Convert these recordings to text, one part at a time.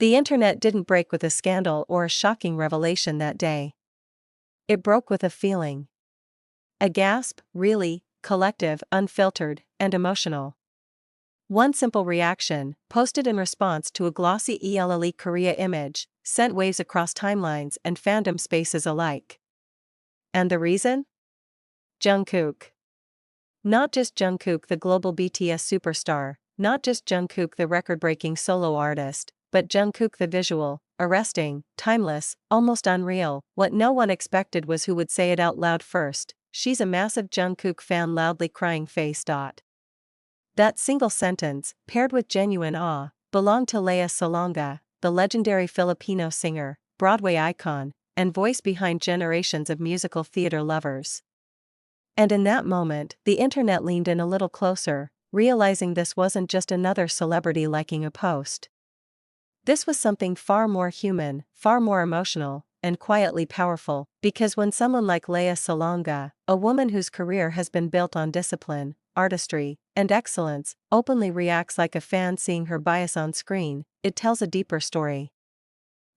The internet didn't break with a scandal or a shocking revelation that day. It broke with a feeling. A gasp, really, collective, unfiltered, and emotional. One simple reaction, posted in response to a glossy ELLE Korea image, sent waves across timelines and fandom spaces alike. And the reason? Jungkook. Not just Jungkook the global BTS superstar, not just Jungkook the record-breaking solo artist, but Jungkook the visual, arresting, timeless, almost unreal. What no one expected was who would say it out loud first. She's a massive Jungkook fan, loudly crying face. That single sentence, paired with genuine awe, belonged to Lea Salonga, the legendary Filipino singer, Broadway icon, and voice behind generations of musical theater lovers. And in that moment, the internet leaned in a little closer, realizing this wasn't just another celebrity liking a post. This was something far more human, far more emotional, and quietly powerful, because when someone like Lea Salonga, a woman whose career has been built on discipline, artistry, and excellence, openly reacts like a fan seeing her bias on screen, it tells a deeper story.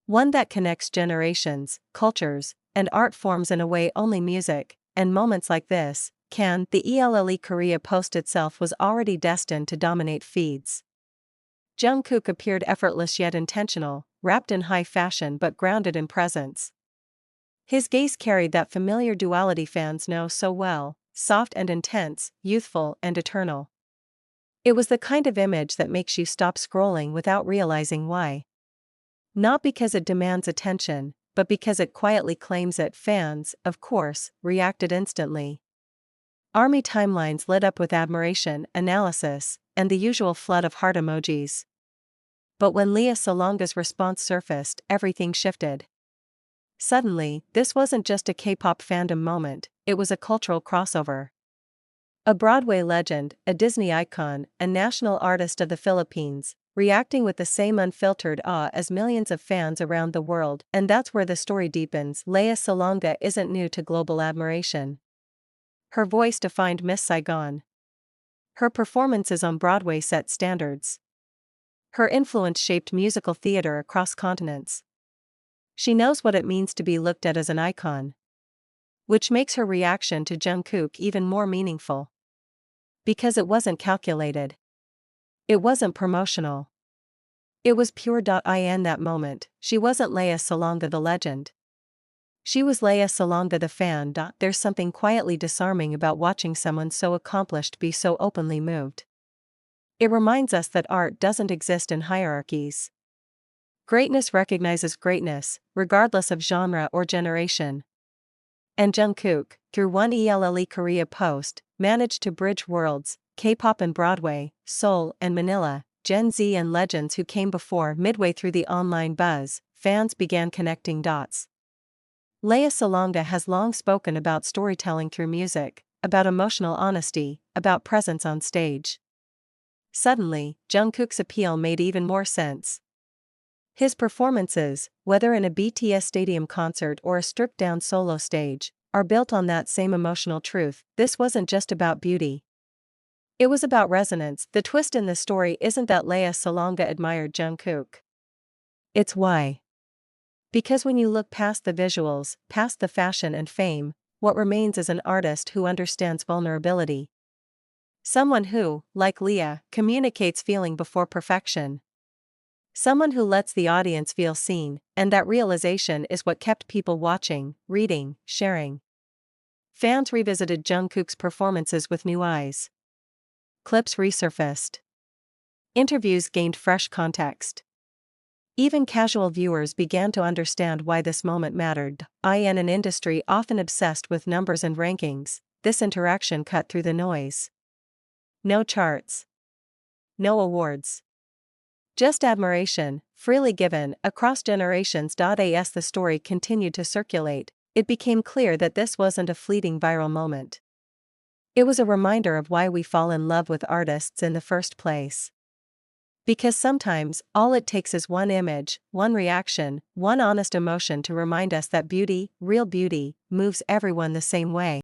One that connects generations, cultures, and art forms in a way only music, and moments like this, can. The ELLE Korea post itself was already destined to dominate feeds. Jungkook appeared effortless yet intentional, wrapped in high fashion but grounded in presence. His gaze carried that familiar duality fans know so well, soft and intense, youthful and eternal. It was the kind of image that makes you stop scrolling without realizing why. Not because it demands attention, but because it quietly claims it. Fans, of course, reacted instantly. ARMY timelines lit up with admiration, analysis, and the usual flood of heart emojis. But when Lea Salonga's response surfaced, everything shifted. Suddenly, this wasn't just a K-pop fandom moment, it was a cultural crossover. A Broadway legend, a Disney icon, a national artist of the Philippines, reacting with the same unfiltered awe as millions of fans around the world. And that's where the story deepens. Lea Salonga isn't new to global admiration. Her voice defined Miss Saigon. Her performances on Broadway set standards. Her influence shaped musical theater across continents. She knows what it means to be looked at as an icon. Which makes her reaction to Jungkook even more meaningful. Because it wasn't calculated. It wasn't promotional. It was pure. In that moment, she wasn't Lea Salonga the legend. She was Lea Salonga the fan. There's something quietly disarming about watching someone so accomplished be so openly moved. It reminds us that art doesn't exist in hierarchies. Greatness recognizes greatness, regardless of genre or generation. And Jungkook, through one ELLE Korea post, managed to bridge worlds, K-pop and Broadway, Seoul and Manila, Gen Z and legends who came before. Midway through the online buzz, fans began connecting dots. Lea Salonga has long spoken about storytelling through music, about emotional honesty, about presence on stage. Suddenly, Jungkook's appeal made even more sense. His performances, whether in a BTS stadium concert or a stripped-down solo stage, are built on that same emotional truth. This wasn't just about beauty. It was about resonance. The twist in the story isn't that Lea Salonga admired Jungkook. It's why. Because when you look past the visuals, past the fashion and fame, what remains is an artist who understands vulnerability. Someone who, like Lea, communicates feeling before perfection. Someone who lets the audience feel seen, and that realization is what kept people watching, reading, sharing. Fans revisited Jungkook's performances with new eyes. Clips resurfaced. Interviews gained fresh context. Even casual viewers began to understand why this moment mattered. In an industry often obsessed with numbers and rankings, this interaction cut through the noise. No charts. No awards. Just admiration, freely given, across generations. As the story continued to circulate, it became clear that this wasn't a fleeting viral moment. It was a reminder of why we fall in love with artists in the first place. Because sometimes, all it takes is one image, one reaction, one honest emotion to remind us that beauty, real beauty, moves everyone the same way.